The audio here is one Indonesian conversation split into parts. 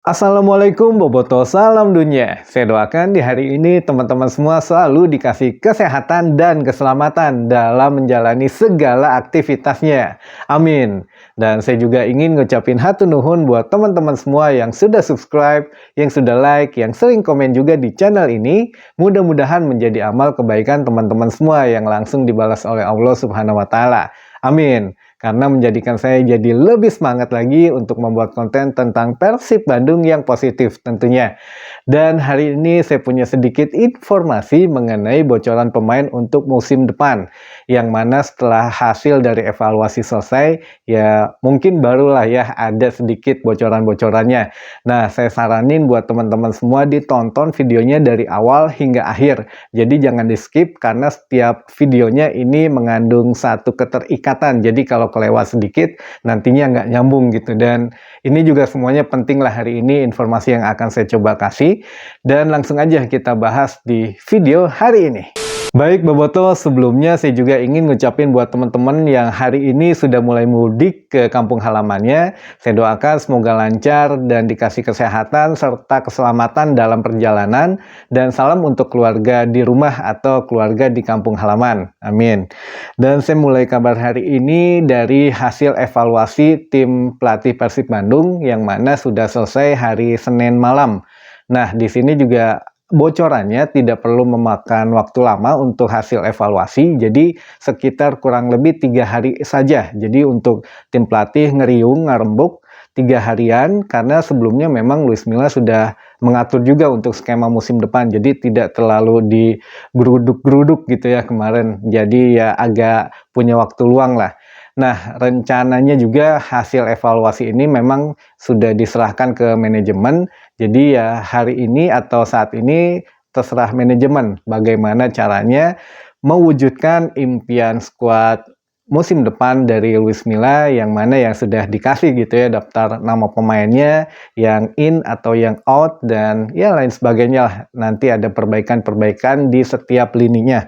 Assalamualaikum Boboto, salam dunia. Saya doakan di hari ini teman-teman semua selalu dikasih kesehatan dan keselamatan dalam menjalani segala aktivitasnya. Amin. Dan saya juga ingin ngucapin hatur nuhun buat teman-teman semua yang sudah subscribe, yang sudah like, yang sering komen juga di channel ini. Mudah-mudahan menjadi amal kebaikan teman-teman semua yang langsung dibalas oleh Allah Subhanahu wa Ta'ala. Amin. Karena menjadikan saya jadi lebih semangat lagi untuk membuat konten tentang Persib Bandung yang positif tentunya. Dan hari ini saya punya sedikit informasi mengenai bocoran pemain untuk musim depan. Yang mana setelah hasil dari evaluasi selesai, ya mungkin barulah ya ada sedikit bocoran-bocorannya. Nah, saya saranin buat teman-teman semua ditonton videonya dari awal hingga akhir. Jadi jangan di-skip karena setiap videonya ini mengandung satu keterikatan. Jadi kalau kelewat sedikit nantinya nggak nyambung gitu. Dan ini juga semuanya penting lah hari ini informasi yang akan saya coba kasih. Dan langsung aja kita bahas di video hari ini. Baik Boboto, sebelumnya saya juga ingin ngucapin buat teman-teman yang hari ini sudah mulai mudik ke kampung halamannya. Saya doakan semoga lancar dan dikasih kesehatan serta keselamatan dalam perjalanan. Dan salam untuk keluarga di rumah atau keluarga di kampung halaman. Amin. Dan saya mulai kabar hari ini dari hasil evaluasi tim pelatih Persib Bandung yang mana sudah selesai hari Senin malam. Nah, di sini juga bocorannya tidak perlu memakan waktu lama untuk hasil evaluasi, jadi sekitar kurang lebih 3 hari saja. Jadi untuk tim pelatih ngeriung, ngarembuk 3 harian, karena sebelumnya memang Luis Milla sudah mengatur juga untuk skema musim depan, jadi tidak terlalu digeruduk-geruduk gitu ya kemarin, jadi ya agak punya waktu luang lah. Nah, rencananya juga hasil evaluasi ini memang sudah diserahkan ke manajemen. Jadi ya hari ini atau saat ini terserah manajemen bagaimana caranya mewujudkan impian skuad musim depan dari Luis Milla yang mana yang sudah dikasih gitu ya daftar nama pemainnya yang in atau yang out dan ya lain sebagainya lah. Nanti ada perbaikan-perbaikan di setiap lininya.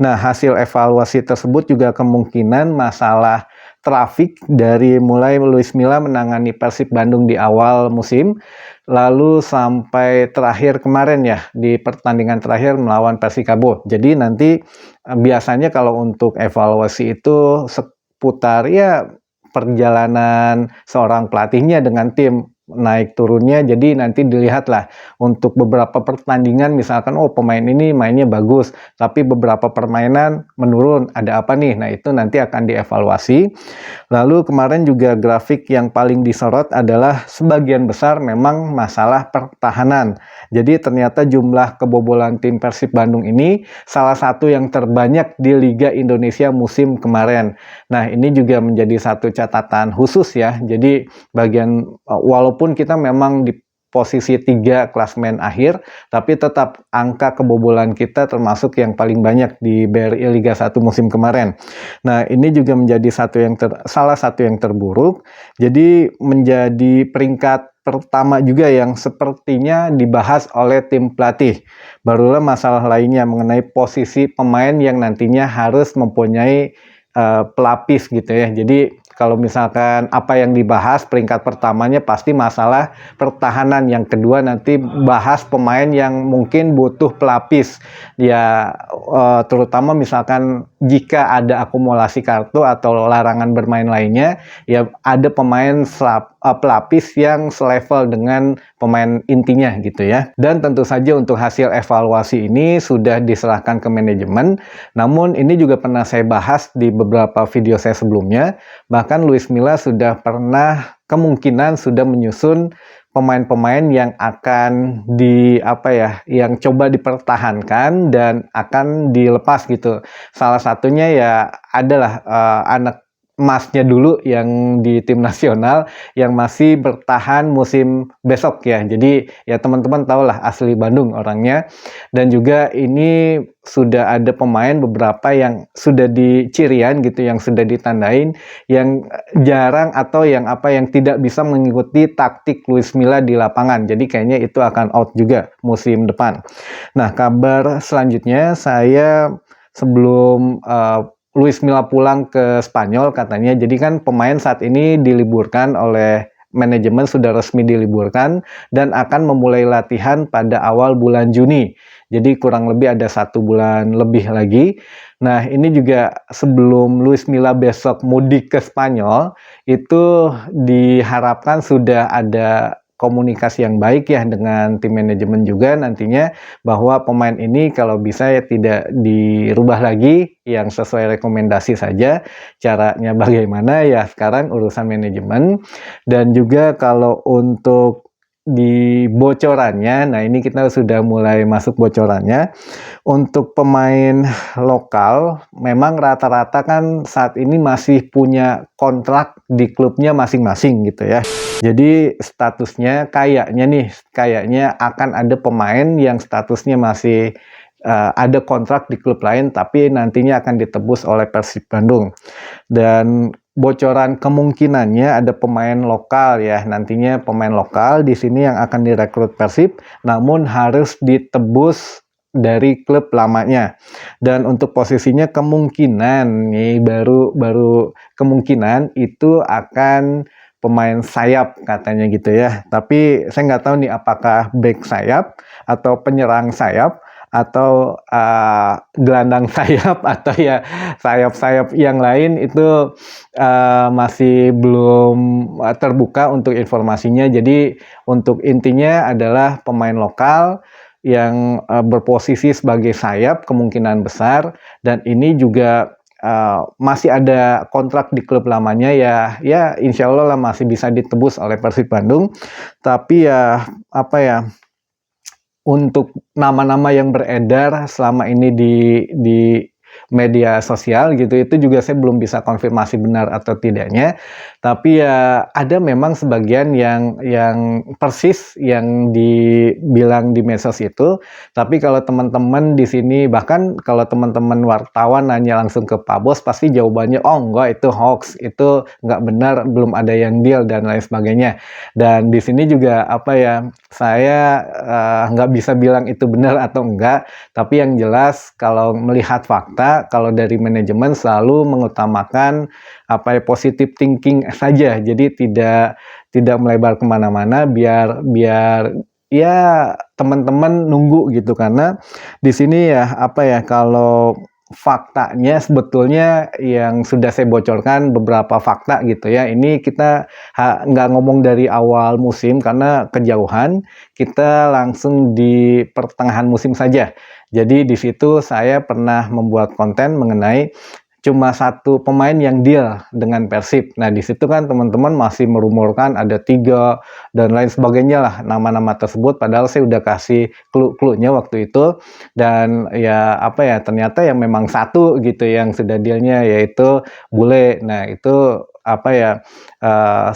Nah, hasil evaluasi tersebut juga kemungkinan masalah trafik dari mulai Luis Milla menangani Persib Bandung di awal musim, lalu sampai terakhir kemarin ya, di pertandingan terakhir melawan Persikabo. Jadi nanti biasanya kalau untuk evaluasi itu seputar ya perjalanan seorang pelatihnya dengan tim naik turunnya, jadi nanti dilihatlah untuk beberapa pertandingan misalkan oh pemain ini mainnya bagus tapi beberapa permainan menurun, ada apa nih? Nah itu nanti akan dievaluasi. Lalu kemarin juga grafik yang paling disorot adalah sebagian besar memang masalah pertahanan. Jadi ternyata jumlah kebobolan tim Persib Bandung ini salah satu yang terbanyak di Liga Indonesia musim kemarin. Nah ini juga menjadi satu catatan khusus ya. Jadi bagian walaupun kita memang di posisi 3 klasmen akhir, tapi tetap angka kebobolan kita termasuk yang paling banyak di BRI Liga 1 musim kemarin. Nah, ini juga menjadi salah satu yang terburuk. Jadi menjadi peringkat pertama juga yang sepertinya dibahas oleh tim pelatih. Barulah masalah lainnya mengenai posisi pemain yang nantinya harus mempunyai pelapis gitu ya. Jadi kalau misalkan apa yang dibahas peringkat pertamanya pasti masalah pertahanan, yang kedua nanti bahas pemain yang mungkin butuh pelapis ya, terutama misalkan jika ada akumulasi kartu atau larangan bermain lainnya ya ada pemain pelapis yang selevel dengan pemain intinya gitu ya. Dan tentu saja untuk hasil evaluasi ini sudah diserahkan ke manajemen, namun ini juga pernah saya bahas di beberapa video saya sebelumnya. Bahkan Luis Milla sudah pernah kemungkinan sudah menyusun pemain-pemain yang akan yang coba dipertahankan dan akan dilepas gitu. Salah satunya ya adalah anak emasnya dulu yang di tim nasional yang masih bertahan musim besok ya. Jadi ya teman-teman tahulah asli Bandung orangnya. Dan juga ini sudah ada pemain beberapa yang sudah dicirian gitu, yang sudah ditandain, yang jarang atau yang tidak bisa mengikuti taktik Luis Milla di lapangan. Jadi kayaknya itu akan out juga musim depan. Nah, kabar selanjutnya saya sebelum Luis Milla pulang ke Spanyol katanya, jadi kan pemain saat ini diliburkan oleh manajemen sudah resmi diliburkan dan akan memulai latihan pada awal bulan Juni. Jadi kurang lebih ada 1 bulan lebih lagi. Nah, ini juga sebelum Luis Milla besok mudik ke Spanyol, itu diharapkan sudah ada komunikasi yang baik ya dengan tim manajemen juga nantinya, bahwa pemain ini kalau bisa ya tidak dirubah lagi, yang sesuai rekomendasi saja. Caranya bagaimana ya sekarang urusan manajemen. Dan juga kalau untuk di bocorannya, nah ini kita sudah mulai masuk bocorannya. Untuk pemain lokal, memang rata-rata kan saat ini masih punya kontrak di klubnya masing-masing gitu ya. Jadi statusnya kayaknya akan ada pemain yang statusnya masih ada kontrak di klub lain, tapi nantinya akan ditebus oleh Persib Bandung. Dan bocoran kemungkinannya ada pemain lokal ya, nantinya pemain lokal di sini yang akan direkrut Persib, namun harus ditebus dari klub lamanya. Dan untuk posisinya kemungkinan nih baru kemungkinan itu akan pemain sayap katanya gitu ya. Tapi saya nggak tahu nih apakah back sayap atau penyerang sayap atau gelandang sayap atau ya sayap-sayap yang lain itu masih belum terbuka untuk informasinya. Jadi untuk intinya adalah pemain lokal yang berposisi sebagai sayap kemungkinan besar, dan ini juga masih ada kontrak di klub lamanya ya insya Allah lah masih bisa ditebus oleh Persib Bandung. Tapi ya apa ya, untuk nama-nama yang beredar selama ini di media sosial gitu, itu juga saya belum bisa konfirmasi benar atau tidaknya. Tapi ya ada memang sebagian yang persis yang dibilang di medsos itu. Tapi kalau teman-teman di sini, bahkan kalau teman-teman wartawan nanya langsung ke Pak Bos, pasti jawabannya oh enggak, itu hoax, itu nggak benar, belum ada yang deal dan lain sebagainya. Dan di sini juga apa ya, saya nggak bisa bilang itu benar atau enggak, tapi yang jelas kalau melihat fakta, kalau dari manajemen selalu mengutamakan apa ya, positive thinking saja. Jadi tidak melebar kemana-mana, biar ya teman-teman nunggu gitu. Karena di sini ya apa ya, kalau faktanya sebetulnya yang sudah saya bocorkan beberapa fakta gitu ya. Ini kita nggak ngomong dari awal musim karena kejauhan, kita langsung di pertengahan musim saja. Jadi di situ saya pernah membuat konten mengenai cuma 1 pemain yang deal dengan Persib. Nah di situ kan teman-teman masih merumorkan ada 3 dan lain sebagainya lah nama-nama tersebut. Padahal saya udah kasih clue-cluenya waktu itu. Dan ya apa ya, ternyata yang memang 1 gitu yang sudah dealnya, yaitu Bule. Nah itu apa ya,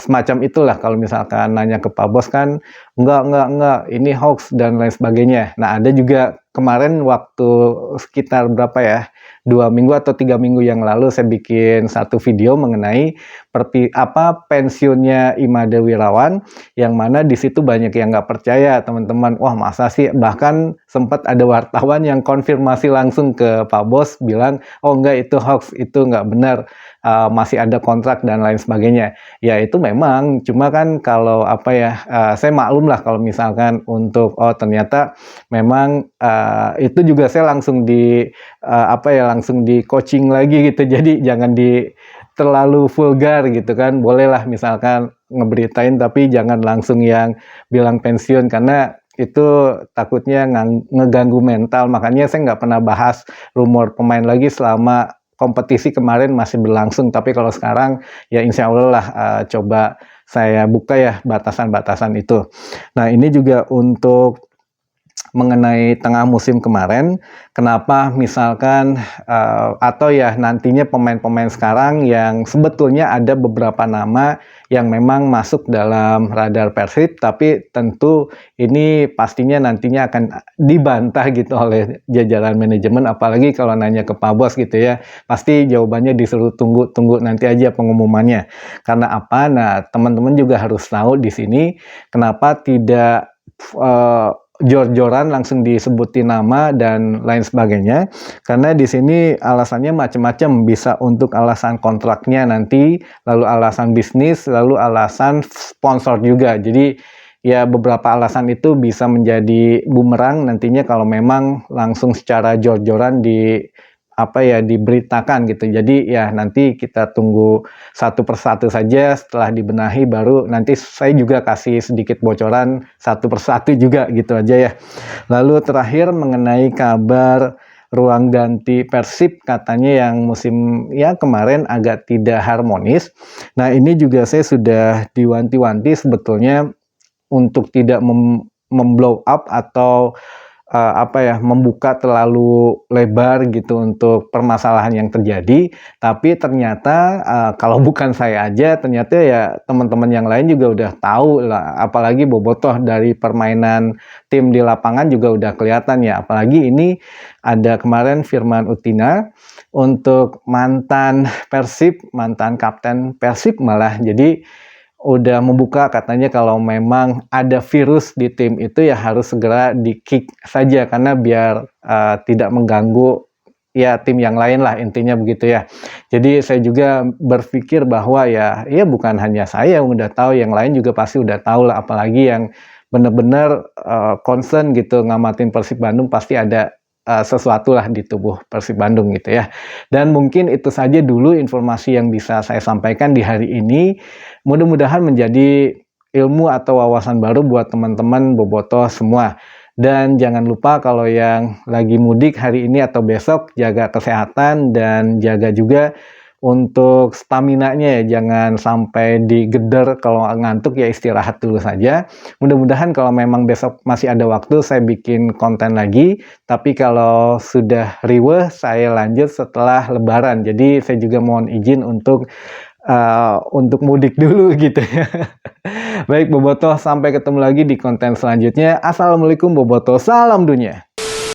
semacam itulah kalau misalkan nanya ke Pak Bos kan enggak, ini hoax dan lain sebagainya. Nah ada juga kemarin waktu sekitar berapa ya, 2 minggu atau 3 minggu yang lalu saya bikin 1 video mengenai pensiunnya Imade Wirawan, yang mana di situ banyak yang nggak percaya teman-teman. Wah masa sih, bahkan sempat ada wartawan yang konfirmasi langsung ke Pak Bos bilang oh enggak, itu hoax, itu nggak benar, masih ada kontrak dan lain sebagainya. Ya itu memang, cuma kan kalau apa ya, saya maklum lah kalau misalkan untuk oh ternyata memang itu juga saya langsung langsung di coaching lagi gitu. Jadi jangan terlalu vulgar gitu kan. Bolehlah misalkan ngeberitain, tapi jangan langsung yang bilang pensiun, karena itu takutnya ngeganggu mental. Makanya saya nggak pernah bahas rumor pemain lagi selama kompetisi kemarin masih berlangsung. Tapi kalau sekarang ya insya Allah lah coba saya buka ya batasan-batasan itu. Nah ini juga untuk mengenai tengah musim kemarin, kenapa misalkan atau ya nantinya pemain-pemain sekarang yang sebetulnya ada beberapa nama yang memang masuk dalam radar Persib, tapi tentu ini pastinya nantinya akan dibantah gitu oleh jajaran manajemen, apalagi kalau nanya ke Pak Bos gitu ya, pasti jawabannya disuruh tunggu nanti aja pengumumannya. Karena apa? Nah teman-teman juga harus tahu di sini kenapa tidak jor-joran langsung disebutin nama dan lain sebagainya. Karena di sini alasannya macam-macam, bisa untuk alasan kontraknya nanti, lalu alasan bisnis, lalu alasan sponsor juga. Jadi ya beberapa alasan itu bisa menjadi bumerang nantinya kalau memang langsung secara jor-joran diberitakan gitu. Jadi ya nanti kita tunggu satu persatu saja, setelah dibenahi baru nanti saya juga kasih sedikit bocoran satu persatu juga gitu aja ya. Lalu terakhir mengenai kabar ruang ganti Persib, katanya yang musim ya kemarin agak tidak harmonis. Nah ini juga saya sudah diwanti-wanti sebetulnya untuk tidak memblow up atau membuka terlalu lebar gitu untuk permasalahan yang terjadi. Tapi ternyata kalau bukan saya aja, ternyata ya teman-teman yang lain juga udah tahu lah. Apalagi bobotoh dari permainan tim di lapangan juga udah kelihatan ya. Apalagi ini ada kemarin Firman Utina untuk mantan Persib, mantan kapten Persib malah. Jadi udah membuka katanya kalau memang ada virus di tim itu ya harus segera di-kick saja karena biar tidak mengganggu ya tim yang lain lah, intinya begitu ya. Jadi saya juga berpikir bahwa ya bukan hanya saya yang udah tahu, yang lain juga pasti udah tahu lah, apalagi yang benar-benar concern gitu ngamatin Persib Bandung, pasti ada sesuatu lah di tubuh Persib Bandung gitu ya. Dan mungkin itu saja dulu informasi yang bisa saya sampaikan di hari ini. Mudah-mudahan menjadi ilmu atau wawasan baru buat teman-teman bobotoh semua. Dan jangan lupa kalau yang lagi mudik hari ini atau besok, jaga kesehatan dan jaga juga untuk stamina-nya ya, jangan sampai digeder. Kalau ngantuk ya istirahat dulu saja. Mudah-mudahan kalau memang besok masih ada waktu saya bikin konten lagi, tapi kalau sudah riweh saya lanjut setelah lebaran. Jadi saya juga mohon izin untuk mudik dulu gitu ya. Baik bobotoh, sampai ketemu lagi di konten selanjutnya. Assalamualaikum bobotoh, salam dunia.